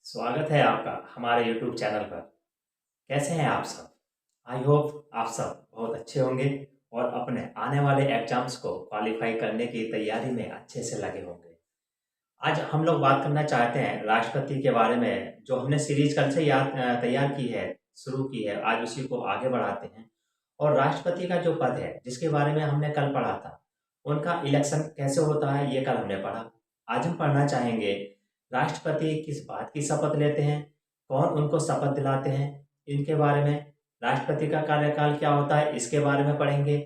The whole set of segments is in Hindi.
स्वागत है आपका हमारे YouTube चैनल पर। कैसे हैं आप सब? आई होप आप सब बहुत अच्छे होंगे और अपने आने वाले एग्जाम्स को क्वालिफाई करने की तैयारी में अच्छे से लगे होंगे। आज हम लोग बात करना चाहते हैं राष्ट्रपति के बारे में, जो हमने सीरीज कल से तैयार की है, शुरू की है। आज उसी को आगे बढ़ाते हैं। और राष्ट्रपति का जो पद है, जिसके बारे में हमने कल पढ़ा था, उनका इलेक्शन कैसे होता है, ये कल हमने पढ़ा। आज हम पढ़ना चाहेंगे राष्ट्रपति किस बात की शपथ लेते हैं, कौन उनको शपथ दिलाते हैं, इनके बारे में। राष्ट्रपति का कार्यकाल क्या होता है, इसके बारे में पढ़ेंगे।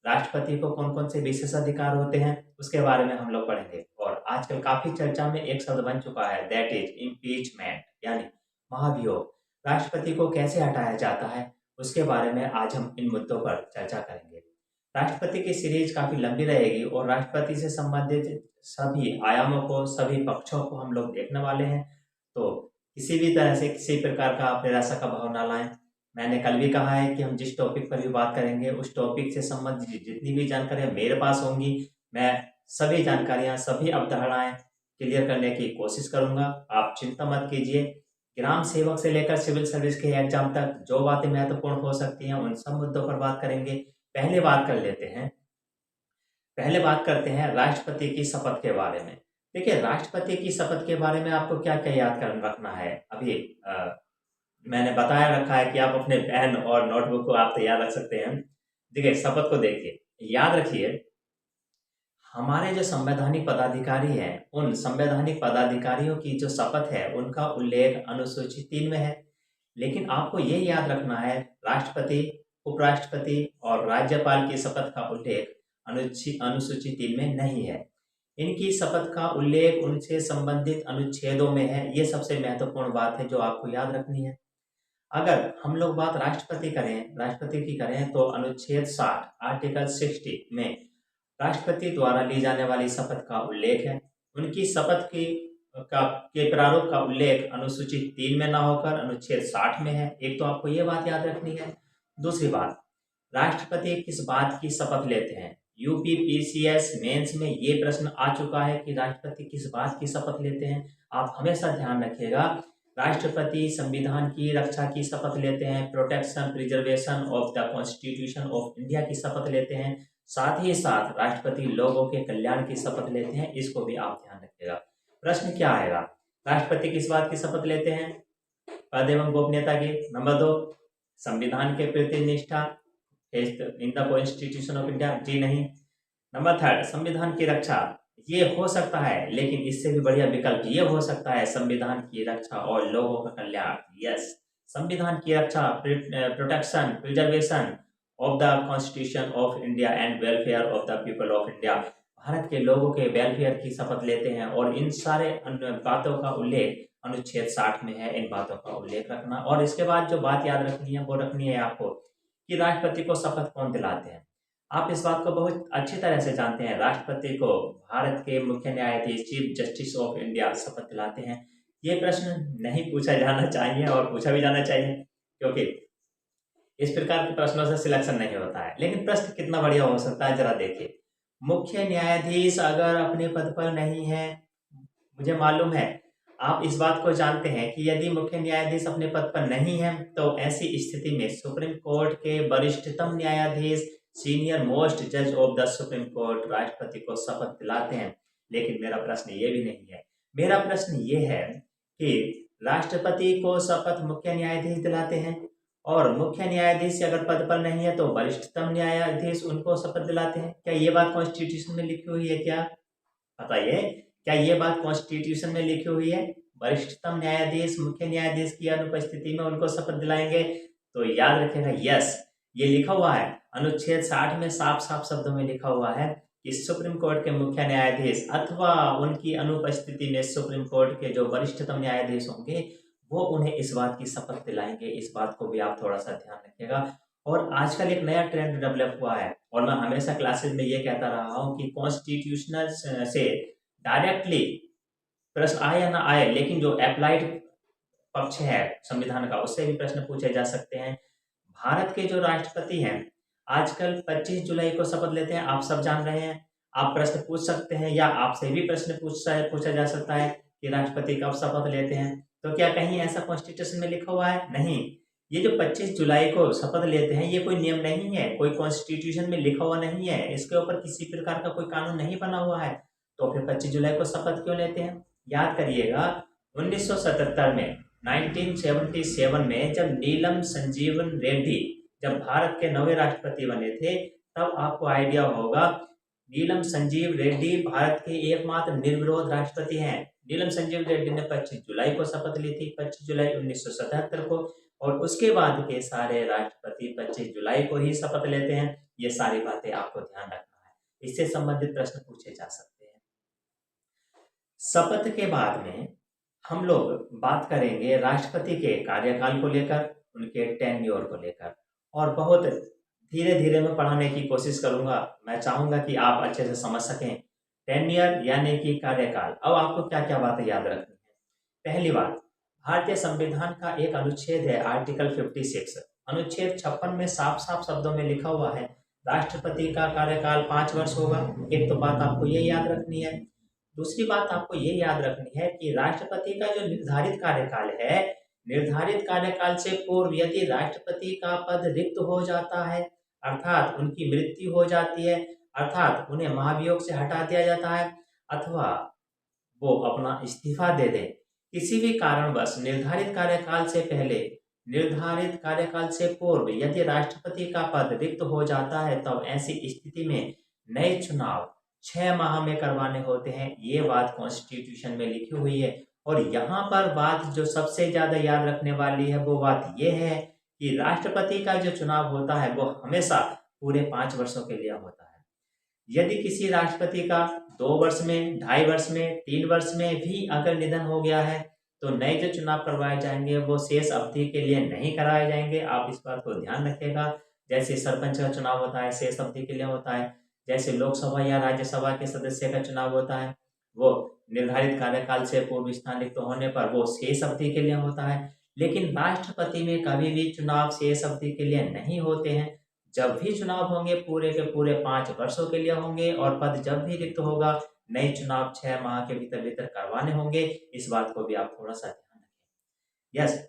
राष्ट्रपति को कौन कौन से विशेष अधिकार होते हैं, उसके बारे में हम लोग पढ़ेंगे। और आजकल काफी चर्चा में एक शब्द बन चुका है, दैट इज इम्पीचमेंट, यानी महाभियोग। राष्ट्रपति को कैसे हटाया जाता है, उसके बारे में आज हम इन मुद्दों पर चर्चा करेंगे। राष्ट्रपति की सीरीज काफी लंबी रहेगी और राष्ट्रपति से संबंधित सभी आयामों को, सभी पक्षों को हम लोग देखने वाले हैं। तो किसी भी तरह से किसी प्रकार का आप निराशा का भाव ना लाएं। मैंने कल भी कहा है कि हम जिस टॉपिक पर भी बात करेंगे, उस टॉपिक से संबंधित जितनी भी जानकारियां मेरे पास होंगी, मैं सभी जानकारियां, सभी अवधारणाएं क्लियर करने की कोशिश करूंगा। आप चिंता मत कीजिए। ग्राम सेवक से लेकर सिविल सर्विस के एग्जाम तक जो बातें महत्वपूर्ण हो सकती हैं, उन सब मुद्दों पर बात करेंगे। पहले बात करते हैं राष्ट्रपति की शपथ के बारे में। देखिए, राष्ट्रपति की शपथ के बारे में आपको क्या क्या याद कर रखना है। अभी मैंने बताया रखा है कि आप अपने पेन और नोटबुक को आप तैयार रख सकते हैं। देखिए, शपथ को देखिए, याद रखिए, हमारे जो संवैधानिक पदाधिकारी हैं, उन संवैधानिक पदाधिकारियों की जो शपथ है, उनका उल्लेख अनुसूची 3 में है। लेकिन आपको ये याद रखना है, राष्ट्रपति, उपराष्ट्रपति और राज्यपाल की शपथ का उल्लेख अनुसूची 3 में नहीं है। इनकी शपथ का उल्लेख उनसे संबंधित अनुच्छेदों में है। ये सबसे महत्वपूर्ण बात है जो आपको याद रखनी है। अगर हम लोग बात राष्ट्रपति की करें तो अनुच्छेद 60 आर्टिकल 60 में राष्ट्रपति द्वारा ली जाने वाली शपथ का उल्लेख है। उनकी शपथ के प्रारूप का उल्लेख अनुसूची 3 में ना होकर अनुच्छेद 60 में है। एक तो आपको ये बात याद रखनी है। दूसरी बात, राष्ट्रपति किस बात की शपथ लेते हैं। यूपीपीसीएस मेंस में ये प्रश्न आ चुका है कि राष्ट्रपति किस बात की शपथ लेते हैं। आप हमेशा ध्यान रखिएगा, राष्ट्रपति संविधान की रक्षा की शपथ लेते हैं, protection preservation of the Constitution of India की शपथ लेते हैं। साथ ही साथ राष्ट्रपति लोगों के कल्याण की शपथ लेते हैं। इसको भी आप ध्यान रखिएगा। प्रश्न क्या आएगा, राष्ट्रपति किस बात की शपथ लेते हैं। पद एवं गोपनीयता की। नंबर 2, संविधान के प्रति निष्ठा in the Constitution of India, जी नहीं। नंबर 3, संविधान की रक्षा। ये हो सकता है, लेकिन इससे भी बढ़िया विकल्प ये हो सकता है, संविधान की रक्षा और लोगों का कल्याण। यस, संविधान की रक्षा, protection preservation of the Constitution of India and welfare of the people of India. Bharat के लोगों के वेलफेयर की शपथ लेते हैं और इन सारे बातों का उल्लेख अनुच्छेद 60 में है। इन बातों का उल्लेख रखना। और इसके बाद जो बात याद रखनी है, वो रखनी है आपको कि राष्ट्रपति को शपथ कौन दिलाते हैं। आप इस बात को बहुत अच्छी तरह से जानते हैं, राष्ट्रपति को भारत के मुख्य न्यायाधीश, चीफ जस्टिस ऑफ इंडिया शपथ दिलाते हैं। ये प्रश्न नहीं पूछा जाना चाहिए और पूछा भी जाना चाहिए, क्योंकि इस प्रकार के प्रश्नों से सिलेक्शन नहीं होता है। लेकिन प्रश्न कितना बढ़िया हो सकता है, जरा देखिए। मुख्य न्यायाधीश अगर अपने पद पर नहीं है, मुझे मालूम है आप इस बात को जानते हैं कि यदि मुख्य न्यायाधीश अपने पद पर नहीं है, तो ऐसी स्थिति में सुप्रीम कोर्ट के वरिष्ठतम न्यायाधीश, सीनियर मोस्ट जज ऑफ द सुप्रीम कोर्ट, राष्ट्रपति को शपथ दिलाते हैं। लेकिन मेरा प्रश्न ये भी नहीं है। मेरा प्रश्न ये है कि राष्ट्रपति को शपथ मुख्य न्यायाधीश दिलाते हैं, और मुख्य न्यायाधीश अगर पद पर नहीं है तो वरिष्ठतम न्यायाधीश उनको शपथ दिलाते हैं। क्या ये बात कॉन्स्टिट्यूशन में लिखी हुई है? क्या बताइए, क्या ये बात कॉन्स्टिट्यूशन में लिखी हुई है? वरिष्ठतम न्यायाधीश मुख्य न्यायाधीश की अनुपस्थिति में उनको शपथ दिलाएंगे। तो याद रखेगा, यस, ये लिखा हुआ है अनुच्छेद 60 में, साफ साफ शब्दों में लिखा हुआ है कि सुप्रीम कोर्ट के मुख्य न्यायाधीश अथवा उनकी अनुपस्थिति में सुप्रीम कोर्ट के जो वरिष्ठतम न्यायाधीश होंगे, वो उन्हें इस बात की शपथ दिलाएंगे। इस बात को भी आप थोड़ा सा ध्यान रखिएगा। और आजकल एक नया ट्रेंड डेवलप हुआ है, और मैं हमेशा क्लासेस में ये कहता रहा हूँ कि कॉन्स्टिट्यूशनल से डायरेक्टली प्रश्न आए या ना आए, लेकिन जो अप्लाइड पक्ष है संविधान का, उससे भी प्रश्न पूछे जा सकते हैं। भारत के जो राष्ट्रपति हैं, आजकल 25 जुलाई को शपथ लेते हैं, आप सब जान रहे हैं। आप प्रश्न पूछ सकते हैं, या आपसे भी प्रश्न पूछा जा सकता है कि राष्ट्रपति कब शपथ लेते हैं। तो क्या कहीं ऐसा कॉन्स्टिट्यूशन में लिखा हुआ है? नहीं। ये जो 25 जुलाई को शपथ लेते हैं, ये कोई नियम नहीं है, कोई कॉन्स्टिट्यूशन में लिखा हुआ नहीं है, इसके ऊपर किसी प्रकार का कोई कानून नहीं बना हुआ है। तो फिर 25 जुलाई को शपथ क्यों लेते हैं? याद करिएगा 1977 में 1977 में जब नीलम संजीवन रेड्डी जब भारत के नवे राष्ट्रपति बने थे, तब आपको आइडिया होगा नीलम संजीव रेड्डी भारत के एकमात्र निर्विरोध राष्ट्रपति हैं। नीलम संजीव रेड्डी ने 25 जुलाई को शपथ ली थी, 25 जुलाई 1977 को, और उसके बाद के सारे राष्ट्रपति 25 जुलाई को ही शपथ लेते हैं। ये सारी बातें आपको ध्यान रखना है, इससे संबंधित प्रश्न पूछे जा सकते हैं। शपथ के बाद में हम लोग बात करेंगे राष्ट्रपति के कार्यकाल को लेकर, उनके टेन्योर को लेकर, और बहुत धीरे धीरे मैं पढ़ाने की कोशिश करूंगा। मैं चाहूंगा कि आप अच्छे से समझ सकें। टेन्योर यानी कि कार्यकाल। अब आपको क्या क्या बातें याद रखनी है? पहली बात, भारतीय संविधान का एक अनुच्छेद है आर्टिकल 56। अनुच्छेद 56 में साफ साफ शब्दों में लिखा हुआ है राष्ट्रपति का कार्यकाल 5 वर्ष होगा। एक तो बात आपको ये याद रखनी है। दूसरी बात आपको ये याद रखनी है कि राष्ट्रपति का जो निर्धारित कार्यकाल है, निर्धारित कार्यकाल से पूर्व यदि राष्ट्रपति का पद रिक्त हो जाता है, अर्थात उनकी मृत्यु हो जाती है, अर्थात उन्हें महाभियोग से हटा दिया जाता है, अथवा वो अपना इस्तीफा दे दें, किसी भी कारणवश निर्धारित कार्यकाल से पहले, निर्धारित कार्यकाल से पूर्व यदि राष्ट्रपति का पद रिक्त हो जाता है, तब ऐसी स्थिति में नए चुनाव 6 माह में करवाने होते हैं। ये बात कॉन्स्टिट्यूशन में लिखी हुई है। और यहाँ पर बात जो सबसे ज्यादा याद रखने वाली है वो बात ये है कि राष्ट्रपति का जो चुनाव होता है वो हमेशा पूरे 5 वर्षों के लिए होता है। यदि किसी राष्ट्रपति का 2 वर्ष में, 2.5 वर्ष में, 3 वर्ष में भी अगर निधन हो गया है, तो नए जो चुनाव करवाए जाएंगे वो शेष अवधि के लिए नहीं कराए जाएंगे। आप इस बात को ध्यान रखिएगा। जैसे सरपंच का चुनाव होता है शेष अवधि के लिए होता है, जैसे लोकसभा या राज्यसभा के सदस्य का चुनाव होता है वो निर्धारित कार्यकाल से पूर्व स्थान रिक्त होने पर वो शेष अवधि के लिए होता है। लेकिन राष्ट्रपति में कभी भी चुनाव शेष अवधि के लिए नहीं होते हैं। जब भी चुनाव होंगे पूरे के पूरे 5 वर्षों के लिए होंगे, और पद जब भी रिक्त होगा नए चुनाव 6 माह के भीतर भीतर करवाने होंगे। इस बात को भी आप थोड़ा सा ध्यान रखें। यस,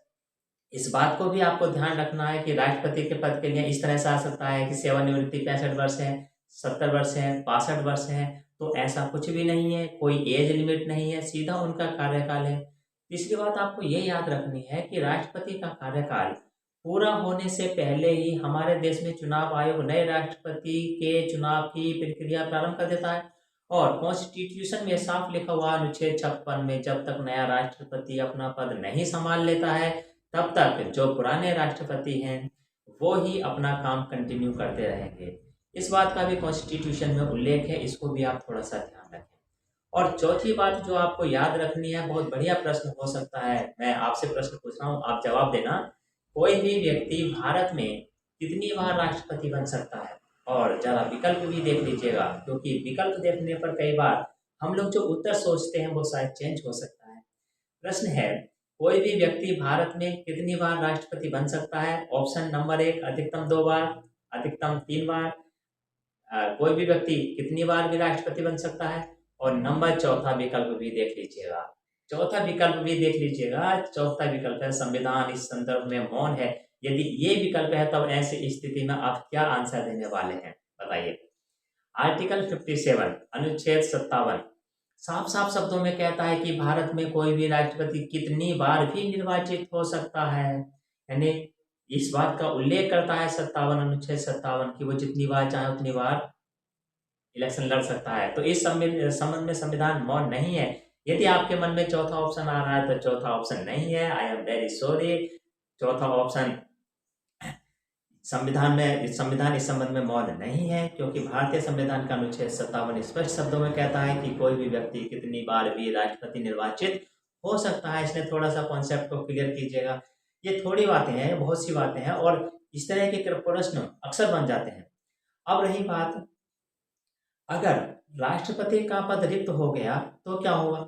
इस बात को भी आपको ध्यान रखना है कि राष्ट्रपति के पद के लिए इस तरह से आ सकता है कि सेवानिवृत्ति 65 वर्ष है, 70 वर्ष है, 65 वर्ष है। तो ऐसा कुछ भी नहीं है, कोई एज लिमिट नहीं है, सीधा उनका कार्यकाल है। तीसरी बात आपको ये याद रखनी है कि राष्ट्रपति का कार्यकाल पूरा होने से पहले ही हमारे देश में चुनाव आयोग नए राष्ट्रपति के चुनाव की प्रक्रिया प्रारंभ कर देता है। और कॉन्स्टिट्यूशन में साफ लिखा हुआ अनुच्छेद 56 में जब तक नया राष्ट्रपति अपना पद नहीं संभाल लेता है, तब तक जो पुराने राष्ट्रपति हैं वो ही अपना काम कंटिन्यू करते रहेंगे। इस बात का भी कॉन्स्टिट्यूशन में उल्लेख है, इसको भी आप थोड़ा सा ध्यान रखें। और चौथी बात जो आपको याद रखनी है, बहुत बढ़िया प्रश्न हो सकता है, मैं आपसे प्रश्न पूछ रहा हूँ, आप जवाब देना। कोई भी व्यक्ति भारत में कितनी बार राष्ट्रपति बन सकता है? और जरा विकल्प भी देख लीजिएगा, क्योंकि विकल्प देखने पर कई बार हम लोग जो उत्तर सोचते हैं वो शायद चेंज हो सकता है। प्रश्न है, कोई भी व्यक्ति भारत में कितनी बार राष्ट्रपति बन सकता है? ऑप्शन नंबर 1 अधिकतम 2 बार, अधिकतम 3 बार। कोई भी व्यक्ति कितनी बार भी राष्ट्रपति बन सकता है? और नंबर चौथा विकल्प भी देख लीजिएगा। चौथा विकल्प भी देख लीजिएगा। चौथा विकल्प है संविधान इस संदर्भ में मौन है। यदि ये विकल्प है तब ऐसी स्थिति में आप क्या आंसर देने वाले हैं, बताइए। आर्टिकल 57 अनुच्छेद 57 साफ साफ शब्दों में कहता है कि भारत में कोई भी राष्ट्रपति कितनी बार भी निर्वाचित हो सकता है। यानी इस बात का उल्लेख करता है 57 अनुच्छेद 57 की वो जितनी बार चाहे उतनी बार इलेक्शन लड़ सकता है। तो इस संबंध में संविधान मौन नहीं है। यदि आपके मन में चौथा ऑप्शन आ रहा है तो चौथा ऑप्शन नहीं है, आई एम वेरी सॉरी। चौथा ऑप्शन संविधान इस संबंध में मौन नहीं है, क्योंकि भारतीय संविधान का अनुच्छेद 57 स्पष्ट शब्दों में कहता है कि कोई भी व्यक्ति कितनी बार भी राष्ट्रपति निर्वाचित हो सकता है। इसलिए थोड़ा सा कॉन्सेप्ट को क्लियर कीजिएगा। ये थोड़ी बातें हैं, बहुत सी बातें हैं, और इस तरह के प्रश्न अक्सर बन जाते हैं। अब रही बात, अगर राष्ट्रपति का पद रिक्त हो गया तो क्या होगा?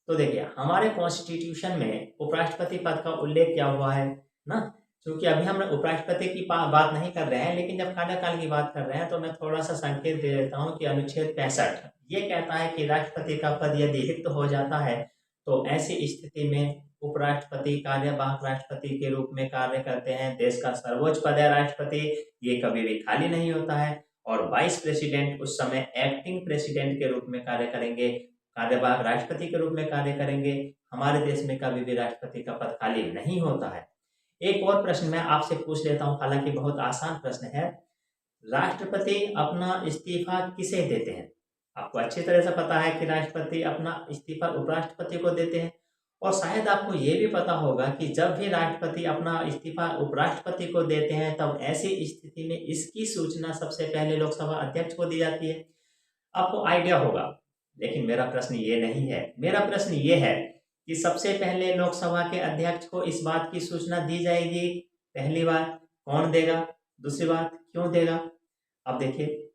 तो देखिए, हमारे कॉन्स्टिट्यूशन में उपराष्ट्रपति पद का उल्लेख क्या हुआ है ना। क्योंकि अभी हम उपराष्ट्रपति की बात नहीं कर रहे हैं, लेकिन जब कार्यकाल की बात कर रहे हैं तो मैं थोड़ा सा संकेत दे देता हूं कि अनुच्छेद 65 ये कहता है कि राष्ट्रपति का पद यदि रिक्त हो जाता है तो ऐसी स्थिति में उपराष्ट्रपति कार्यवाहक राष्ट्रपति के रूप में कार्य करते हैं। देश का सर्वोच्च पद है राष्ट्रपति, ये कभी भी खाली नहीं होता है। और वाइस प्रेसिडेंट उस समय एक्टिंग प्रेसिडेंट के रूप में कार्य करेंगे, कार्यवाहक राष्ट्रपति के रूप में कार्य करेंगे। हमारे देश में कभी भी राष्ट्रपति का पद खाली नहीं होता है। एक और प्रश्न मैं आपसे पूछ लेता हूं, हालांकि बहुत आसान प्रश्न है। राष्ट्रपति अपना इस्तीफा किसे देते हैं? आपको अच्छी तरह से पता है कि राष्ट्रपति अपना इस्तीफा उपराष्ट्रपति को देते हैं। और शायद आपको ये भी पता होगा कि जब भी राष्ट्रपति अपना इस्तीफा उपराष्ट्रपति को देते हैं, तब ऐसी स्थिति में इसकी सूचना सबसे पहले लोकसभा अध्यक्ष को दी जाती है। आपको आइडिया होगा, लेकिन मेरा प्रश्न ये नहीं है। मेरा प्रश्न ये है कि सबसे पहले लोकसभा के अध्यक्ष को इस बात की सूचना दी जाएगी। पहली बात, कौन देगा? दूसरी बात, क्यों देगा? अब देखिए,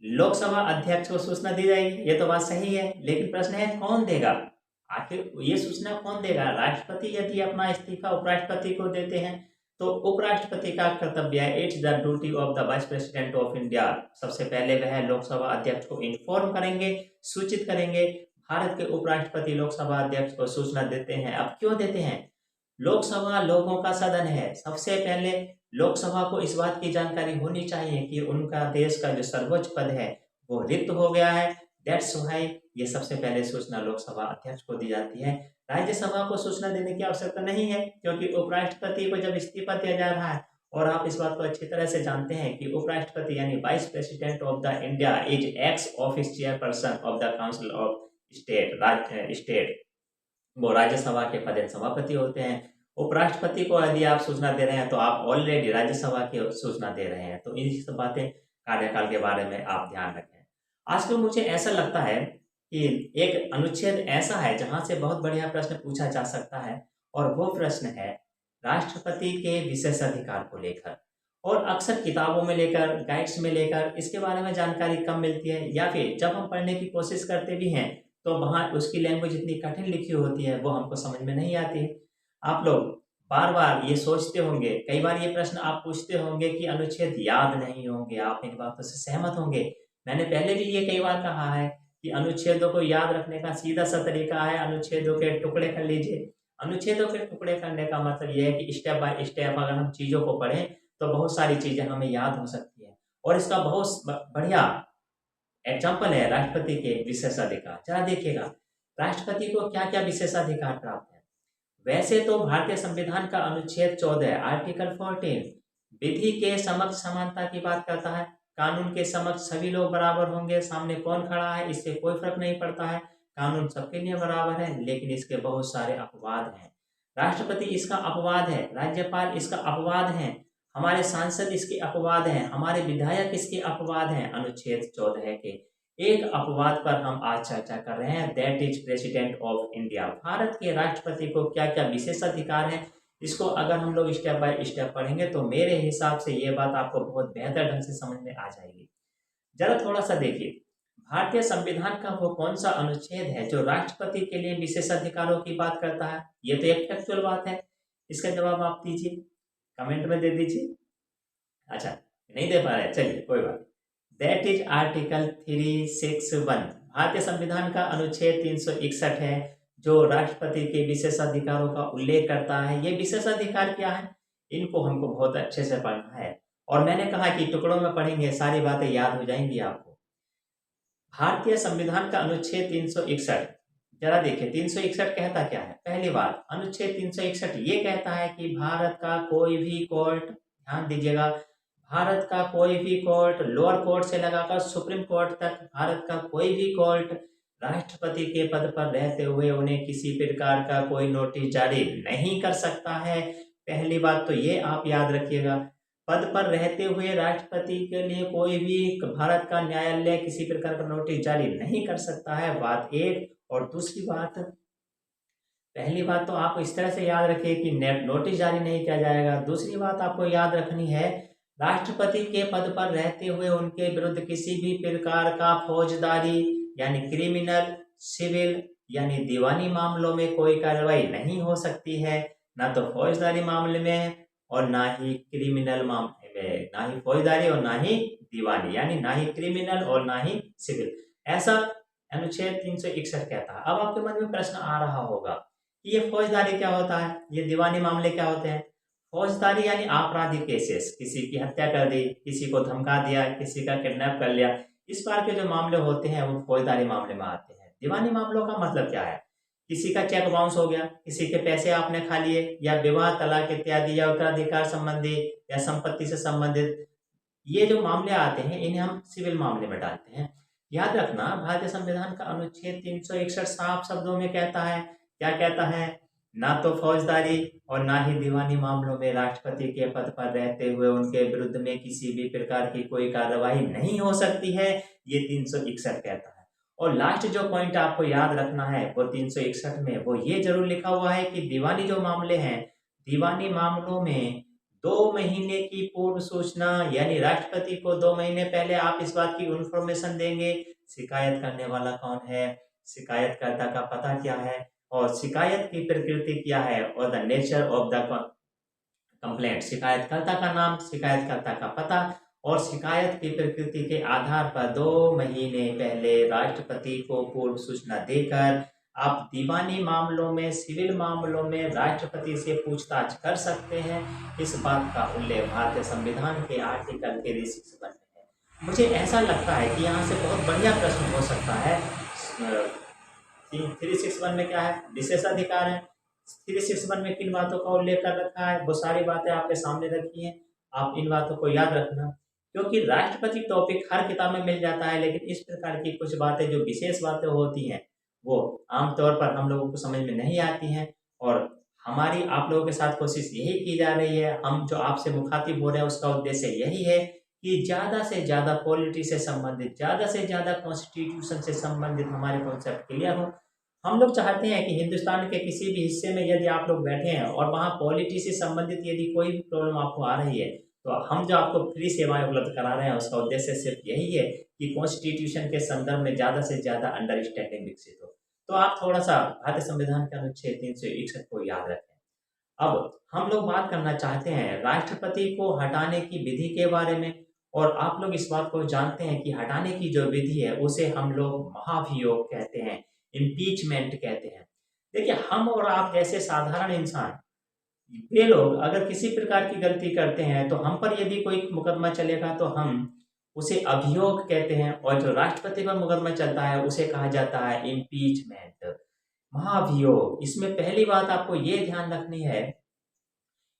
लोकसभा अध्यक्ष को सूचना दी जाएगी, ये तो बात सही है, लेकिन प्रश्न है कौन देगा? आखिर ये सूचना कौन देगा? राष्ट्रपति यदि अपना इस्तीफा उपराष्ट्रपति को देते हैं तो उपराष्ट्रपति का कर्तव्य है, it's the duty of the vice president of India. सबसे पहले वह लोकसभा अध्यक्ष को इन्फॉर्म करेंगे, सूचित करेंगे। भारत के उपराष्ट्रपति लोकसभा अध्यक्ष को सूचना देते हैं। अब क्यों देते हैं? लोकसभा लोगों का सदन है। सबसे पहले लोकसभा को इस बात की जानकारी होनी चाहिए कि उनका देश का जो सर्वोच्च पद है वो रिक्त हो गया है। दैट्स व्हाई ये सबसे पहले सूचना लोकसभा अध्यक्ष को दी जाती है। राज्यसभा को सूचना देने की आवश्यकता नहीं है, क्योंकि उपराष्ट्रपति को जब इस्तीफा दिया जा रहा है, और आप इस बात को अच्छी तरह से जानते हैं कि उपराष्ट्रपति यानी vice president of the India is x office chairperson of the council of state, वो राज्यसभा के पद सभापति होते हैं। उपराष्ट्रपति को यदि आप सूचना दे रहे हैं तो आप ऑलरेडी राज्यसभा की सूचना दे रहे हैं। तो इन सब बातें, कार्यकाल के बारे में आप ध्यान रखें। आजकल मुझे ऐसा लगता है कि एक अनुच्छेद ऐसा है जहां से बहुत बढ़िया प्रश्न पूछा जा सकता है, और वो प्रश्न है राष्ट्रपति के विशेषाधिकार को लेकर। और अक्सर किताबों में लेकर, गाइड्स में लेकर इसके बारे में जानकारी कम मिलती है, या फिर जब हम पढ़ने की कोशिश करते भी हैं तो वहाँ उसकी लैंग्वेज इतनी कठिन लिखी होती है, वो हमको समझ में नहीं आती है। आप लोग बार बार ये सोचते होंगे, कई बार ये प्रश्न आप पूछते होंगे कि अनुच्छेद याद नहीं होंगे। आप इन बातों से सहमत होंगे। मैंने पहले भी ये कई बार कहा है कि अनुच्छेदों को याद रखने का सीधा सा तरीका है, अनुच्छेदों के टुकड़े कर लीजिए। अनुच्छेदों के टुकड़े करने का मतलब ये है कि स्टेप बाय स्टेप अगर हम चीज़ों को पढ़ें तो बहुत सारी चीज़ें हमें याद हो सकती है। और इसका बहुत बढ़िया एग्जाम्पल है राष्ट्रपति के विशेषाधिकार। जरा देखिएगा, राष्ट्रपति को क्या क्या विशेषाधिकार प्राप्त है। वैसे तो भारतीय संविधान का अनुच्छेद 14 आर्टिकल 14 विधि के समक्ष समानता की बात करता है। कानून के समक्ष सभी लोग बराबर होंगे, सामने कौन खड़ा है इससे कोई फर्क नहीं पड़ता है, कानून सबके लिए बराबर है। लेकिन इसके बहुत सारे अपवाद हैं। राष्ट्रपति इसका अपवाद है, राज्यपाल इसका अपवाद है, हमारे सांसद इसके अपवाद हैं, हमारे विधायक इसके अपवाद हैं। अनुच्छेद 14 के एक अपवाद पर हम आज चर्चा कर रहे हैं, that is president of India. Bharat के राष्ट्रपति को क्या क्या विशेषाधिकार हैं, इसको अगर हम लोग स्टेप बाय स्टेप पढ़ेंगे तो मेरे हिसाब से ये बात आपको बहुत बेहतर ढंग से समझ में आ जाएगी। जरा थोड़ा सा देखिए, भारतीय संविधान का वो कौन सा अनुच्छेद है जो राष्ट्रपति के लिए विशेषाधिकारों की बात करता है? ये तो एक फैक्चुअल बात है, इसका जवाब आप दीजिए, कमेंट में दे दीजिए। अच्छा, नहीं दे पा रहे, चलिए कोई बात। That is article 361। भारतीय संविधान का अनुच्छेद 361 है जो राष्ट्रपति के विशेषाधिकारों का उल्लेख करता है। ये विशेषाधिकार क्या है, इनको हमको बहुत अच्छे से पढ़ना है, और मैंने कहा कि टुकड़ों में पढ़ेंगे सारी बातें याद हो जाएंगी आपको। भारतीय संविधान का अनुच्छेद 361, जरा देखिए 361 कहता क्या है। पहली बात, अनुच्छेद 361 ये कहता है कि भारत का कोई भी कोर्ट, ध्यान दीजिएगा, भारत का कोई भी कोर्ट, लोअर कोर्ट से लगाकर सुप्रीम कोर्ट तक, भारत का कोई भी कोर्ट राष्ट्रपति के पद पर रहते हुए उन्हें किसी प्रकार का कोई नोटिस जारी नहीं कर सकता है। पहली बात तो ये आप याद रखिएगा, पद पर रहते हुए राष्ट्रपति के लिए कोई भी भारत का न्यायालय किसी प्रकार का नोटिस जारी नहीं कर सकता है, बात एक। और दूसरी बात, पहली बात तो आप इस तरह से याद रखिए कि नोटिस जारी नहीं किया जाएगा। दूसरी बात आपको याद रखनी है, राष्ट्रपति के पद पर रहते हुए उनके विरुद्ध किसी भी प्रकार का फौजदारी यानी क्रिमिनल, सिविल यानी दीवानी मामलों में कोई कार्रवाई नहीं हो सकती है, ना तो फौजदारी मामले में और ना ही क्रिमिनल मामले में, ना ही फौजदारी और ना ही दीवानी, यानी ना ही क्रिमिनल और ना ही सिविल। अनुच्छेद 361 कहता है। अब आपके मन में प्रश्न आ रहा होगा कि ये फौजदारी क्या होता है, ये दीवानी मामले क्या होते हैं। फौजदारी यानी आपराधिक केसेस, किसी की हत्या कर दी, किसी को धमका दिया, किसी का किडनैप कर लिया, इस बार के जो मामले होते हैं वो फौजदारी मामले में आते हैं। दीवानी मामलों का मतलब क्या है, किसी का चेक बाउंस हो गया, किसी के पैसे आपने खा लिए, या विवाह, तलाक इत्यादि, या उत्तराधिकार संबंधी या संपत्ति से संबंधित ये जो मामले आते हैं इन्हें हम सिविल मामले में डालते हैं। याद रखना, भारतीय संविधान का अनुच्छेद 361 साफ शब्दों में कहता है, क्या कहता है, ना तो फौजदारी और ना ही दीवानी मामलों में राष्ट्रपति के पद पर रहते हुए उनके विरुद्ध में किसी भी प्रकार की कोई कार्रवाई नहीं हो सकती है, ये 361 कहता है। और लास्ट जो पॉइंट आपको याद रखना है वो 361 में वो ये जरूर लिखा हुआ है कि दीवानी जो मामले हैं, दीवानी मामलों में 2 महीने की पूर्व सूचना, यानी राष्ट्रपति को 2 महीने पहले आप इस बात की इंफॉर्मेशन देंगे शिकायत करने वाला कौन है, शिकायतकर्ता का पता क्या है, और शिकायत की प्रकृति क्या है, और the nature of the complaint, शिकायतकर्ता का नाम, शिकायतकर्ता का पता, और शिकायत की प्रकृति के आधार पर 2 महीने पहले राष्ट्रपति को पूर्व सूचना देकर आप दीवानी मामलों में, सिविल मामलों में राष्ट्रपति से पूछताछ कर सकते हैं। इस बात का उल्लेख भारतीय संविधान के आर्टिकल 361 में है। मुझे ऐसा लगता है कि यहाँ से बहुत बढ़िया प्रश्न हो सकता है। 361 में क्या है, विशेषाधिकार है। 361 में किन बातों का उल्लेख कर रखा है, वो सारी बातें आपके सामने रखी हैं, आप इन बातों को याद रखना। क्योंकि राष्ट्रपति टॉपिक हर किताब में मिल जाता है, लेकिन इस प्रकार की कुछ बातें जो विशेष बातें होती हैं वो आमतौर पर हम लोगों को समझ में नहीं आती हैं। और हमारी आप लोगों के साथ कोशिश यही की जा रही है, हम जो आपसे मुखातिब हो रहे हैं उसका उद्देश्य यही है कि ज़्यादा से ज़्यादा पॉलिटी से संबंधित, ज़्यादा से ज़्यादा कॉन्स्टिट्यूशन से संबंधित हमारे कॉन्सेप्ट क्लियर हो। हम लोग चाहते हैं कि हिंदुस्तान के किसी भी हिस्से में यदि आप लोग बैठे हैं और वहाँ पॉलिटी से संबंधित यदि कोई भी प्रॉब्लम आपको आ रही है, तो हम जो आपको फ्री सेवाएं उपलब्ध करा रहे हैं उसका उद्देश्य सिर्फ यही है कि कॉन्स्टिट्यूशन के संदर्भ में ज़्यादा से ज़्यादा अंडरस्टैंडिंग विकसित हो। तो आप थोड़ा सा भारतीय संविधान के अनुच्छेद 361 को याद रखें। अब हम लोग बात करना चाहते हैं राष्ट्रपति को हटाने की विधि के बारे में। और आप लोग इस बात को जानते हैं कि हटाने की जो विधि है उसे हम लोग महाभियोग कहते हैं, इम्पीचमेंट कहते हैं। देखिए, हम और आप जैसे साधारण इंसान, ये लोग अगर किसी प्रकार की गलती करते हैं तो हम पर यदि कोई मुकदमा चलेगा तो हम उसे अभियोग कहते हैं, और जो राष्ट्रपति पर मुकदमा चलता है उसे कहा जाता है इम्पीचमेंट, महाभियोग। इसमें पहली बात आपको ये ध्यान रखनी है,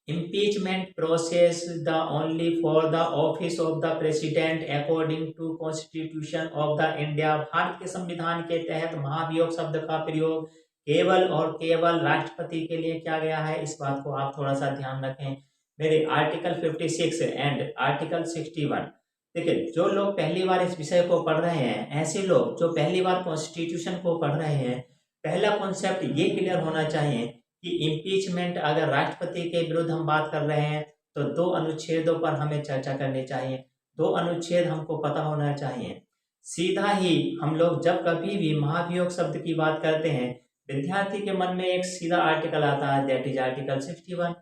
impeachment process the only for the office of the president according to constitution of the India। Bharat के संविधान के तहत महाभियोग शब्द का प्रयोग केवल और केवल राष्ट्रपति के लिए किया गया है। इस बात को आप थोड़ा सा ध्यान रखें। मेरे आर्टिकल 56 एंड आर्टिकल 61, देखिए जो लोग पहली बार इस विषय को पढ़ रहे हैं, ऐसे लोग जो पहली बार कॉन्स्टिट्यूशन को पढ़ रहे हैं, पहला कॉन्सेप्ट ये क्लियर होना चाहिए कि इम्पीचमेंट अगर राष्ट्रपति के विरुद्ध हम बात कर रहे हैं तो 2 अनुच्छेदों पर हमें चर्चा करनी चाहिए। 2 अनुच्छेद हमको पता होना चाहिए। सीधा ही हम लोग जब कभी भी महाभियोग शब्द की बात करते हैं, विद्यार्थी के मन में एक सीधा आर्टिकल आता है, दैट इज आर्टिकल 61।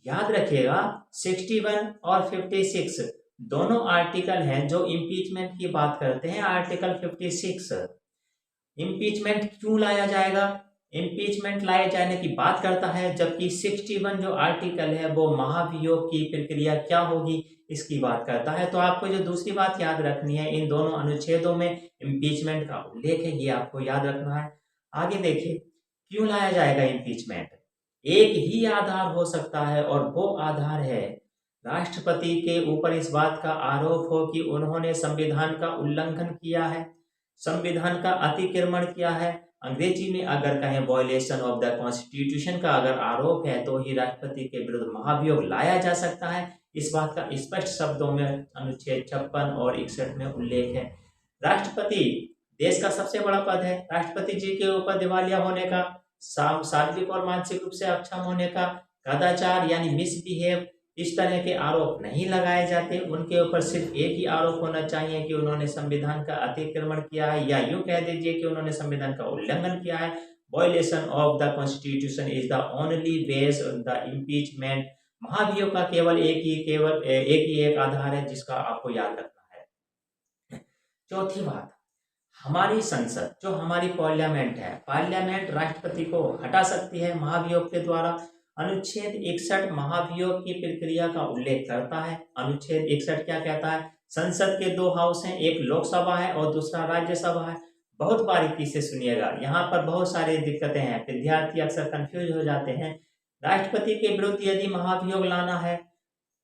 याद रखिएगा, 61 और 56 दोनों आर्टिकल हैं जो इम्पीचमेंट की बात करते हैं। आर्टिकल 56 इम्पीचमेंट क्यों लाया जाएगा, इम्पीचमेंट लाए जाने की बात करता है, जबकि 61 जो आर्टिकल है वो महाभियोग की प्रक्रिया क्या होगी इसकी बात करता है। तो आपको जो दूसरी बात याद रखनी है, इन दोनों अनुच्छेदों में इम्पीचमेंट का उल्लेख है, ये आपको याद रखना है। आगे देखिए, क्यों लाया जाएगा इम्पीचमेंट। एक ही आधार हो सकता है और वो आधार है राष्ट्रपति के ऊपर इस बात का आरोप हो कि उन्होंने संविधान का उल्लंघन किया है, संविधान का अतिक्रमण किया है। अंग्रेजी में अगर कहें वॉयलेशन ऑफ द कॉन्स्टिट्यूशन का अगर आरोप है तो ही राष्ट्रपति के विरुद्ध महाभियोग लाया जा सकता है। इस बात का स्पष्ट शब्दों में अनुच्छेद 56 और 61 में उल्लेख है। राष्ट्रपति देश का सबसे बड़ा पद है। राष्ट्रपति जी के ऊपर दिवालिया होने का, शारीरिक और मानसिक रूप से अक्षम होने का, कदाचार यानी मिसबिहेव, इस तरह के आरोप नहीं लगाए जाते। उनके ऊपर सिर्फ एक ही आरोप होना चाहिए कि उन्होंने संविधान का अतिक्रमण किया है, या यूं कह दीजिए कि उन्होंने संविधान का उल्लंघन किया है। Violation of the constitution is the only base on the impeachment. महाभियोग का केवल एक आधार है जिसका आपको याद रखना है। चौथी बात, हमारी संसद जो हमारी पार्लियामेंट है, पार्लियामेंट राष्ट्रपति को हटा सकती है महाभियोग के द्वारा। अनुच्छेद 61 महाभियोग की प्रक्रिया का उल्लेख करता है। अनुच्छेद 61 क्या कहता है? संसद के दो हाउस हैं, एक लोकसभा है और दूसरा राज्यसभा है। बहुत बारीकी से सुनिएगा, यहाँ पर बहुत सारी दिक्कतें हैं, विद्यार्थी अक्सर कंफ्यूज हो जाते हैं। राष्ट्रपति के विरुद्ध यदि महाभियोग लाना है,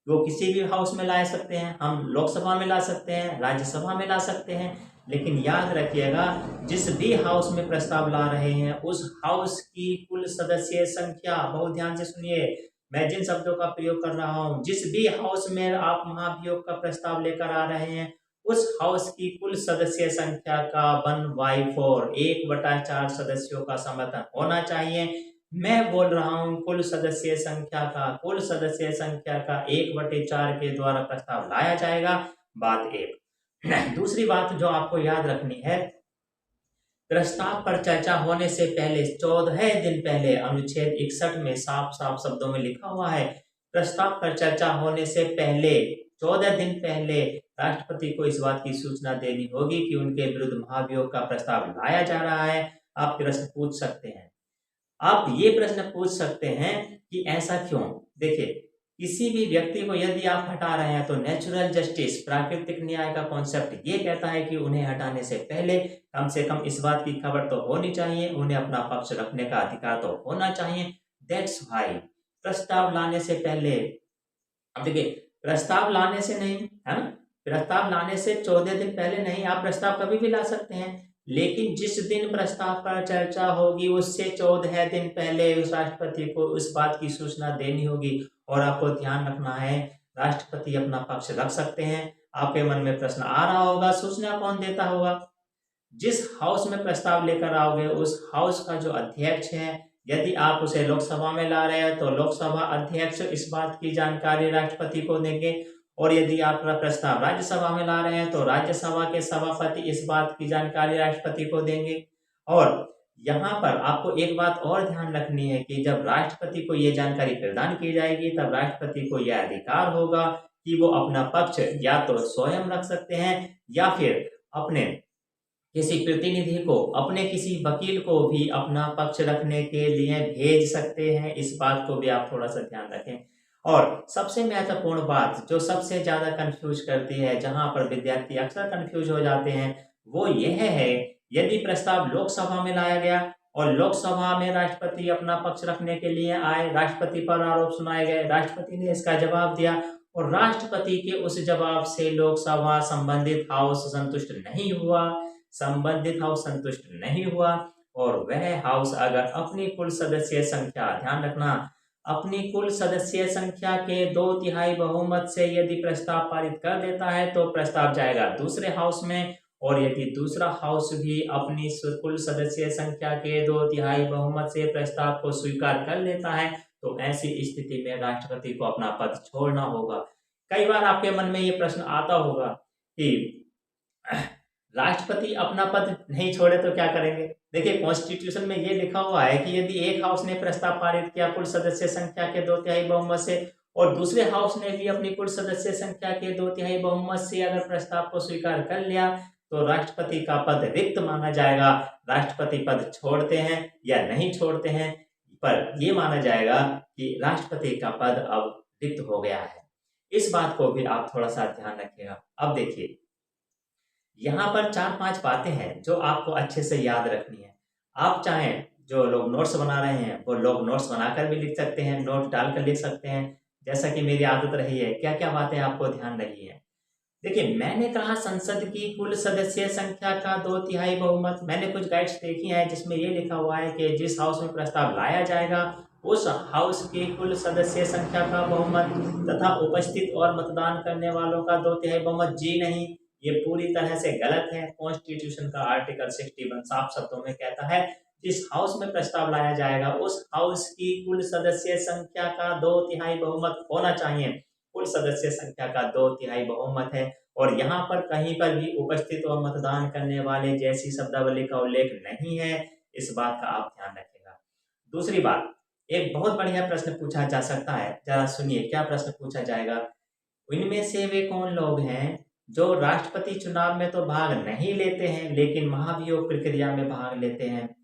वो किसी भी हाउस में ला सकते हैं, हम लोकसभा में ला सकते हैं, राज्यसभा में ला सकते हैं, लेकिन याद रखिएगा जिस भी हाउस में प्रस्ताव ला रहे हैं उस हाउस की कुल सदस्य संख्या, बहुत ध्यान से सुनिए मैं जिन शब्दों का प्रयोग कर रहा हूं, जिस भी हाउस में आप महाभियोग का प्रस्ताव लेकर आ रहे हैं उस हाउस की कुल सदस्य संख्या का 1/4 1/4 सदस्यों का समर्थन होना चाहिए। मैं बोल रहा हूं कुल सदस्य संख्या का, कुल सदस्य संख्या का 1/4 के द्वारा प्रस्ताव लाया जाएगा। बात एक। दूसरी बात जो आपको याद रखनी है, प्रस्ताव पर चर्चा होने से पहले 14 दिन पहले अनुच्छेद 61 में साफ साफ शब्दों में लिखा हुआ है, प्रस्ताव पर चर्चा होने से पहले 14 दिन पहले राष्ट्रपति को इस बात की सूचना देनी होगी कि उनके विरुद्ध महाभियोग का प्रस्ताव लाया जा रहा है। आप प्रश्न पूछ सकते हैं, आप ये प्रश्न पूछ सकते हैं कि ऐसा क्यों? देखिए, किसी भी व्यक्ति को यदि आप हटा रहे हैं तो नेचुरल जस्टिस, प्राकृतिक न्याय का कॉन्सेप्ट ये कहता है कि उन्हें हटाने से पहले कम से कम इस बात की खबर तो होनी चाहिए, उन्हें अपना पक्ष रखने का अधिकार तो होना चाहिए। दैट्स व्हाई प्रस्ताव लाने से पहले, अब देखिए प्रस्ताव लाने से नहीं है ना, प्रस्ताव लाने से 14 दिन पहले नहीं, आप प्रस्ताव कभी भी ला सकते हैं, लेकिन जिस दिन प्रस्ताव पर चर्चा होगी उससे 14 दिन पहले उस राष्ट्रपति को उस बात की सूचना देनी होगी। और आपको ध्यान रखना है, राष्ट्रपति अपना पक्ष रख सकते हैं। आपके मन में प्रश्न आ रहा होगा, सूचना कौन देता होगा? जिस हाउस में प्रस्ताव लेकर आओगे उस हाउस का जो अध्यक्ष है, यदि आप उसे लोकसभा में ला रहे हैं तो लोकसभा अध्यक्ष इस बात की जानकारी राष्ट्रपति को देंगे, और यदि आप प्रस्ताव राज्यसभा में ला रहे हैं तो राज्यसभा के सभापति इस बात की जानकारी राष्ट्रपति को देंगे। और यहाँ पर आपको एक बात और ध्यान रखनी है कि जब राष्ट्रपति को ये जानकारी प्रदान की जाएगी तब राष्ट्रपति को यह अधिकार होगा कि वो अपना पक्ष या तो स्वयं रख सकते हैं या फिर अपने किसी प्रतिनिधि को, अपने किसी वकील को भी अपना पक्ष रखने के लिए भेज सकते हैं। इस बात को भी आप थोड़ा सा ध्यान रखें। और सबसे महत्वपूर्ण बात जो सबसे ज़्यादा कंफ्यूज करती है, जहां पर विद्यार्थी अक्सर कंफ्यूज हो जाते हैं, वो यह है यदि प्रस्ताव लोकसभा में लाया गया और लोकसभा में राष्ट्रपति अपना पक्ष रखने के लिए आए, राष्ट्रपति पर आरोप सुनाए गए, राष्ट्रपति ने इसका जवाब दिया और राष्ट्रपति के उस जवाब से लोकसभा संबंधित हाउस संतुष्ट नहीं हुआ, संबंधित हाउस संतुष्ट नहीं हुआ और वह हाउस अगर अपनी कुल सदस्य संख्या, ध्यान रखना, अपनी कुल सदस्य संख्या के 2/3 बहुमत से यदि प्रस्ताव पारित कर देता है तो प्रस्ताव जाएगा दूसरे हाउस में, और यदि दूसरा हाउस भी अपनी कुल सदस्य संख्या के 2/3 बहुमत से प्रस्ताव को स्वीकार कर लेता है तो ऐसी स्थिति में राष्ट्रपति को अपना पद छोड़ना होगा। कई बार आपके मन में ये प्रश्न आता होगा कि राष्ट्रपति अपना पद नहीं छोड़े तो क्या करेंगे? देखिए, कॉन्स्टिट्यूशन में ये लिखा हुआ है कि यदि एक हाउस ने प्रस्ताव पारित किया कुल सदस्य संख्या के 2/3 बहुमत से और दूसरे हाउस ने भी अपनी कुल सदस्य संख्या के 2/3 बहुमत से अगर प्रस्ताव को स्वीकार कर लिया तो राष्ट्रपति का पद रिक्त माना जाएगा। राष्ट्रपति पद छोड़ते हैं या नहीं छोड़ते हैं, पर यह माना जाएगा कि राष्ट्रपति का पद अब रिक्त हो गया है। इस बात को भी आप थोड़ा सा ध्यान रखिएगा। अब देखिए, यहाँ पर 4-5 बातें हैं जो आपको अच्छे से याद रखनी है। आप चाहें, जो लोग नोट्स बना रहे हैं वो लोग नोट्स बनाकर भी लिख सकते हैं, नोट डालकर लिख सकते हैं, जैसा कि मेरी आदत रही है। क्या क्या बातें आपको ध्यान रही है? देखिए, मैंने कहा संसद की कुल सदस्य संख्या का 2/3 बहुमत। मैंने कुछ गाइड्स देखी हैं जिसमें ये लिखा हुआ है कि जिस हाउस में प्रस्ताव लाया जाएगा उस हाउस की कुल सदस्य संख्या का बहुमत तथा उपस्थित और मतदान करने वालों का 2/3 बहुमत। जी नहीं, ये पूरी तरह से गलत है। कॉन्स्टिट्यूशन का आर्टिकल 61 साफ शब्दों में कहता है जिस हाउस में प्रस्ताव लाया जाएगा उस हाउस की कुल सदस्य संख्या का 2/3 बहुमत होना चाहिए। कुल सदस्य संख्या का 2/3 बहुमत है और यहाँ पर कहीं पर भी उपस्थित और मतदान करने वाले जैसी शब्दावली का उल्लेख नहीं है। इस बात का आप ध्यान रखिएगा। दूसरी बात, एक बहुत बढ़िया प्रश्न पूछा जा सकता है, जरा सुनिए क्या प्रश्न पूछा जाएगा। इनमें से वे कौन लोग हैं जो राष्ट्रपति चुनाव में तो भाग नहीं लेते हैं लेकिन महाभियोग प्रक्रिया में भाग लेते हैं,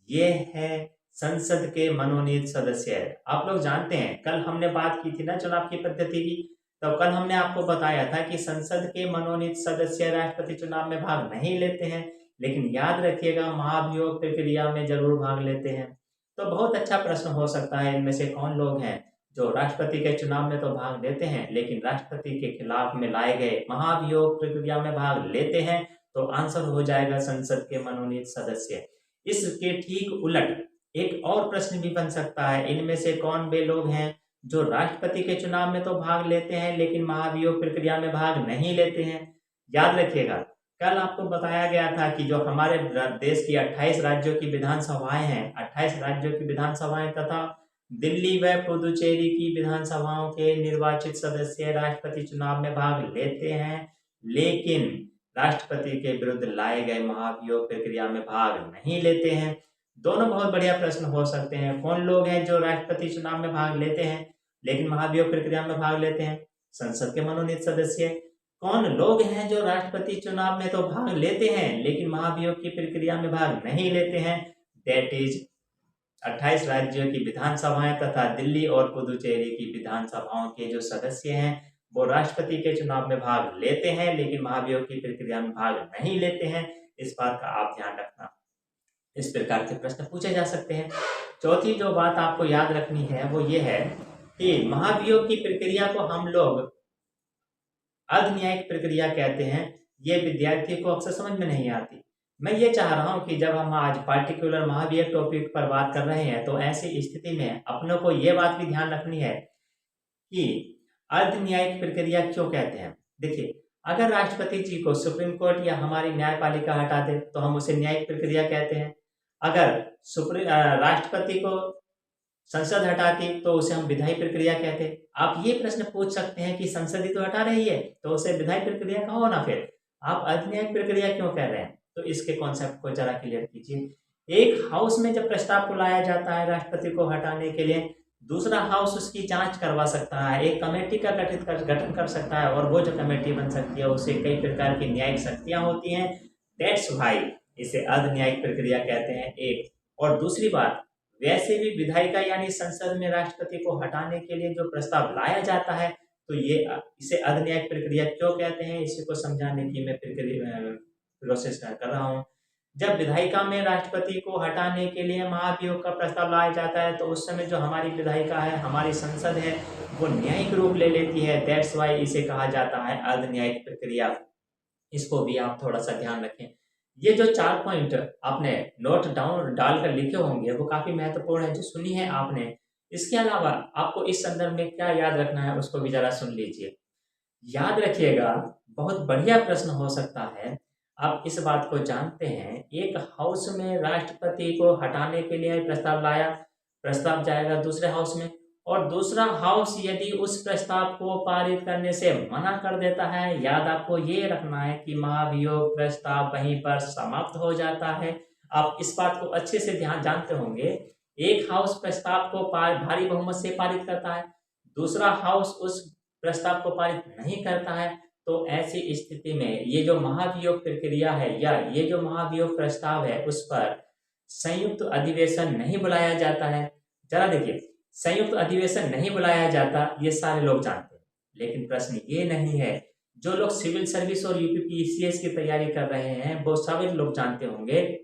ये है संसद के मनोनीत सदस्य। आप लोग जानते हैं, कल हमने बात की थी ना चुनाव की पद्धति की, तो कल हमने आपको बताया था कि संसद के मनोनीत सदस्य राष्ट्रपति चुनाव में भाग नहीं लेते हैं, लेकिन याद रखिएगा महाभियोग प्रक्रिया में जरूर भाग लेते हैं। तो बहुत अच्छा प्रश्न हो सकता है, इनमें से कौन लोग हैं जो राष्ट्रपति के चुनाव में तो भाग लेते हैं लेकिन राष्ट्रपति के खिलाफ में लाए गए महाभियोग प्रक्रिया में भाग लेते हैं? तो आंसर हो जाएगा संसद के मनोनीत सदस्य। इसके ठीक उलट एक और प्रश्न भी बन सकता है, इनमें से कौन वे लोग हैं जो राष्ट्रपति के चुनाव में तो भाग लेते हैं लेकिन महाभियोग प्रक्रिया में भाग नहीं लेते हैं? याद रखिएगा, कल आपको बताया गया था कि जो हमारे देश की 28 राज्यों की विधानसभाएं हैं, 28 राज्यों की विधानसभाएं तथा दिल्ली व पुदुचेरी की विधानसभाओं के निर्वाचित सदस्य राष्ट्रपति चुनाव में भाग लेते हैं लेकिन राष्ट्रपति के विरुद्ध लाए गए महाभियोग प्रक्रिया में भाग नहीं लेते हैं। दोनों बहुत बढ़िया प्रश्न हो सकते हैं। कौन लोग हैं जो राष्ट्रपति चुनाव में भाग लेते हैं लेकिन महाभियोग प्रक्रिया में भाग लेते हैं? संसद के मनोनीत सदस्य। कौन लोग हैं जो राष्ट्रपति चुनाव में तो भाग लेते हैं लेकिन महाभियोग की प्रक्रिया में भाग नहीं लेते हैं? दैट इज 28 राज्यों की विधानसभाएं तथा दिल्ली और पुदुचेरी की विधानसभाओं के जो सदस्य हैं वो राष्ट्रपति के चुनाव में भाग लेते हैं लेकिन महाभियोग की प्रक्रिया में भाग नहीं लेते हैं। इस बात का आप ध्यान रखना। इस प्रकार के प्रश्न पूछे जा सकते हैं। चौथी जो बात आपको याद रखनी है वो ये है कि महाभियोग की प्रक्रिया को हम लोग अर्ध न्यायिक प्रक्रिया कहते हैं। ये विद्यार्थी को अक्सर समझ में नहीं आती। मैं ये चाह रहा हूँ कि जब हम आज पार्टिकुलर महाभियोग टॉपिक पर बात कर रहे हैं तो ऐसी स्थिति में अपनों को ये बात भी ध्यान रखनी है कि अर्ध न्यायिक प्रक्रिया क्यों कहते हैं। देखिए, अगर राष्ट्रपति जी को सुप्रीम कोर्ट या हमारी न्यायपालिका हटा दे तो हम उसे न्यायिक प्रक्रिया कहते हैं। अगर राष्ट्रपति को संसद हटाती तो उसे हम विधायी प्रक्रिया कहते हैं। आप ये प्रश्न पूछ सकते हैं कि संसद ही तो हटा रही है तो उसे विधायी प्रक्रिया कहो ना, फिर आप अर्ध न्यायिक प्रक्रिया क्यों कह रहे हैं? तो इसके कॉन्सेप्ट को जरा क्लियर कीजिए। एक हाउस में जब प्रस्ताव को लाया जाता है राष्ट्रपति को हटाने के लिए, दूसरा हाउस उसकी जांच करवा सकता है, एक कमेटी का गठन कर सकता है और वो जो कमेटी बन सकती है उसे कई प्रकार की न्यायिक शक्तियां होती हैं। दैट्स व्हाई इसे अर्ध न्यायिक प्रक्रिया कहते हैं। एक और दूसरी बात, वैसे भी विधायिका यानी संसद में राष्ट्रपति को हटाने के लिए जो प्रस्ताव लाया जाता है तो ये इसे अर्ध न्यायिक प्रक्रिया क्यों कहते हैं, इसी को समझाने की मैं प्रोसेस कर रहा हूँ। जब विधायिका में राष्ट्रपति को हटाने के लिए महाभियोग का प्रस्ताव लाया जाता है तो उस समय जो हमारी विधायिका है, हमारी संसद है, वो न्यायिक रूप ले लेती है। दैट्स वाई इसे कहा जाता है अर्ध न्यायिक प्रक्रिया। इसको भी आप थोड़ा सा ध्यान रखें। ये जो 4 पॉइंट आपने नोट डाउन डालकर लिखे होंगे वो काफी महत्वपूर्ण है, जो सुनी है आपने। इसके अलावा आपको इस संदर्भ में क्या याद रखना है उसको भी जरा सुन लीजिए। याद रखिएगा, बहुत बढ़िया प्रश्न हो सकता है। आप इस बात को जानते हैं, एक हाउस में राष्ट्रपति को हटाने के लिए प्रस्ताव लाया, प्रस्ताव जाएगा दूसरे हाउस में और दूसरा हाउस यदि उस प्रस्ताव को पारित करने से मना कर देता है, याद आपको ये रखना है कि महाभियोग प्रस्ताव वहीं पर समाप्त हो जाता है। आप इस बात को अच्छे से ध्यान जानते होंगे। एक हाउस प्रस्ताव को भारी बहुमत से पारित करता है, दूसरा हाउस उस प्रस्ताव को पारित नहीं करता है, तो ऐसी स्थिति में ये जो महाभियोग प्रक्रिया है या ये जो महाभियोग प्रस्ताव है उस पर संयुक्त अधिवेशन नहीं बुलाया जाता है। जरा देखिए, संयुक्त अधिवेशन नहीं बुलाया जाता ये सारे लोग जानते हैं, लेकिन प्रश्न ये नहीं है। जो लोग सिविल सर्विस और यूपीपीसीएस की तैयारी कर रहे हैं वो सभी लोग जानते होंगे,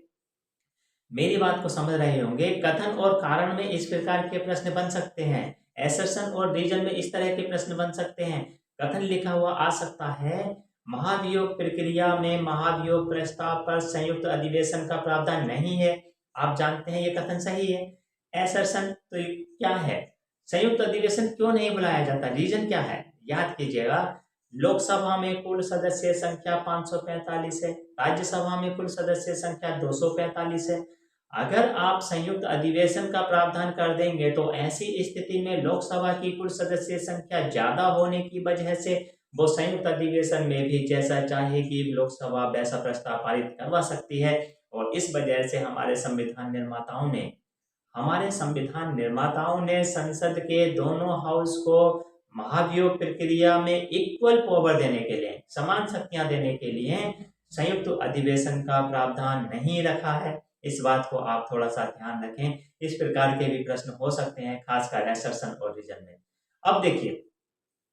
मेरी बात को समझ रहे होंगे। कथन और कारण में इस प्रकार के प्रश्न बन सकते हैं, एसर्शन और रीजन में इस तरह के प्रश्न बन सकते हैं। कथन लिखा हुआ आ सकता है, महाभियोग प्रक्रिया में महाभियोग प्रस्ताव पर संयुक्त अधिवेशन का प्रावधान नहीं है। आप जानते हैं ये कथन सही है। एसर्शन तो क्या है, संयुक्त अधिवेशन क्यों नहीं बुलाया जाता, रीजन क्या है? याद कीजिएगा, लोकसभा में कुल सदस्य संख्या 545 है, राज्यसभा में कुल सदस्य संख्या 245 है। अगर आप संयुक्त अधिवेशन का प्रावधान कर देंगे तो ऐसी स्थिति में लोकसभा की कुल सदस्य संख्या ज्यादा होने की वजह से वो संयुक्त अधिवेशन में भी जैसा चाहेगी लोकसभा वैसा प्रस्ताव पारित करवा सकती है। और इस वजह से हमारे संविधान निर्माताओं ने संसद के दोनों हाउस को महाभियोग प्रक्रिया में इक्वल पावर देने के लिए, समान शक्तियां देने के लिए संयुक्त अधिवेशन का प्रावधान नहीं रखा है। इस बात को आप थोड़ा सा ध्यान रखें। इस प्रकार के भी प्रश्न हो सकते हैं, खासकर एसर्शन और रीजन में। अब देखिए,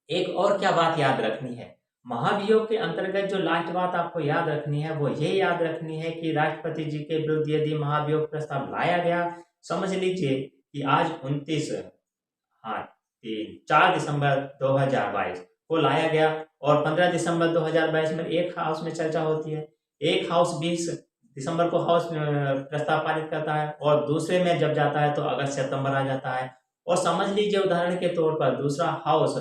एक और क्या बात याद रखनी है, महाभियोग के अंतर्गत जो लास्ट बात आपको याद रखनी है वो ये याद रखनी है कि राष्ट्रपति जी के विरुद्ध यदि महाभियोग प्रस्ताव लाया गया, समझ लीजिए कि आज 29 हाँ 4 दिसंबर 2022 को लाया गया और 15 दिसंबर 2022 में एक हाउस में चर्चा होती है। एक हाउस 20 दिसंबर को हाउस प्रस्ताव पारित करता है और दूसरे में जब जाता है तो अगस्त सितंबर आ जाता है। और समझ लीजिए उदाहरण के तौर पर दूसरा हाउस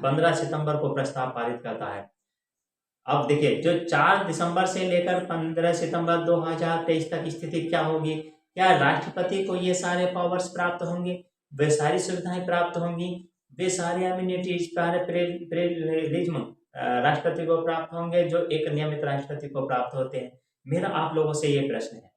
15 सितंबर को प्रस्ताव पारित करता है। अब देखिए, जो 4 दिसंबर से लेकर 15 सितंबर 2023 तक स्थिति क्या होगी? क्या राष्ट्रपति को ये सारे पावर्स प्राप्त होंगे, वे सारी सुविधाएं प्राप्त होंगी, वे सारे अम्यूनिटीज प्रिविलेज राष्ट्रपति को प्राप्त होंगे जो एक नियमित राष्ट्रपति को प्राप्त होते हैं? मेरा आप लोगों से ये प्रश्न है।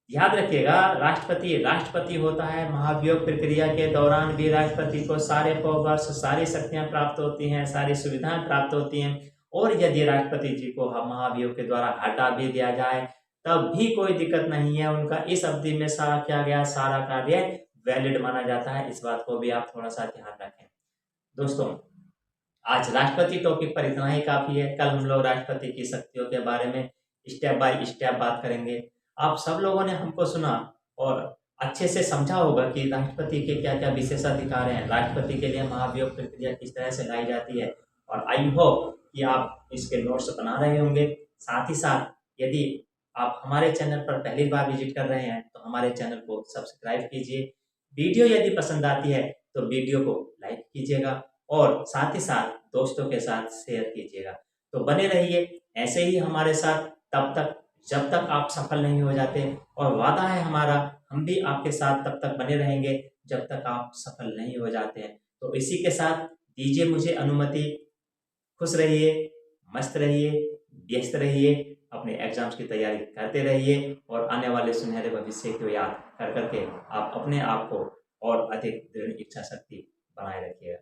याद रखिएगा, राष्ट्रपति होता है। महाभियोग प्रक्रिया के दौरान भी राष्ट्रपति को सारे पावर्स, सारी शक्तियां प्राप्त होती हैं, सारी सुविधाएं प्राप्त होती हैं। और यदि राष्ट्रपति जी को महाभियोग के द्वारा हटा भी दिया जाए तब भी कोई दिक्कत नहीं है, उनका इस अवधि में सारा किया गया सारा कार्य वैलिड माना जाता है। इस बात को भी आप थोड़ा सा ध्यान रखें। दोस्तों, आज राष्ट्रपति टॉपिक पर इतना ही काफी है। कल हम लोग राष्ट्रपति की शक्तियों के बारे में स्टेप बाय स्टेप बात करेंगे। आप सब लोगों ने हमको सुना और अच्छे से समझा होगा कि राष्ट्रपति के क्या क्या विशेषाधिकार हैं, राष्ट्रपति के लिए महाभियोग प्रक्रिया किस तरह से लाई जाती है। और आई होप कि आप इसके नोट्स बना रहे होंगे। साथ ही साथ यदि आप हमारे चैनल पर पहली बार विजिट कर रहे हैं तो हमारे चैनल को सब्सक्राइब कीजिए। वीडियो यदि पसंद आती है तो वीडियो को लाइक कीजिएगा और साथ ही साथ दोस्तों के साथ शेयर कीजिएगा। तो बने रहिए ऐसे ही हमारे साथ तब तक जब तक आप सफल नहीं हो जाते, और वादा है हमारा, हम भी आपके साथ तब तक बने रहेंगे जब तक आप सफल नहीं हो जाते हैं। तो इसी के साथ दीजिए मुझे अनुमति। खुश रहिए, मस्त रहिए, व्यस्त रहिए, अपने एग्जाम्स की तैयारी करते रहिए और आने वाले सुनहरे भविष्य को याद कर करके आप अपने आप को और अधिक दृढ़ इच्छा शक्ति बनाए रखिएगा।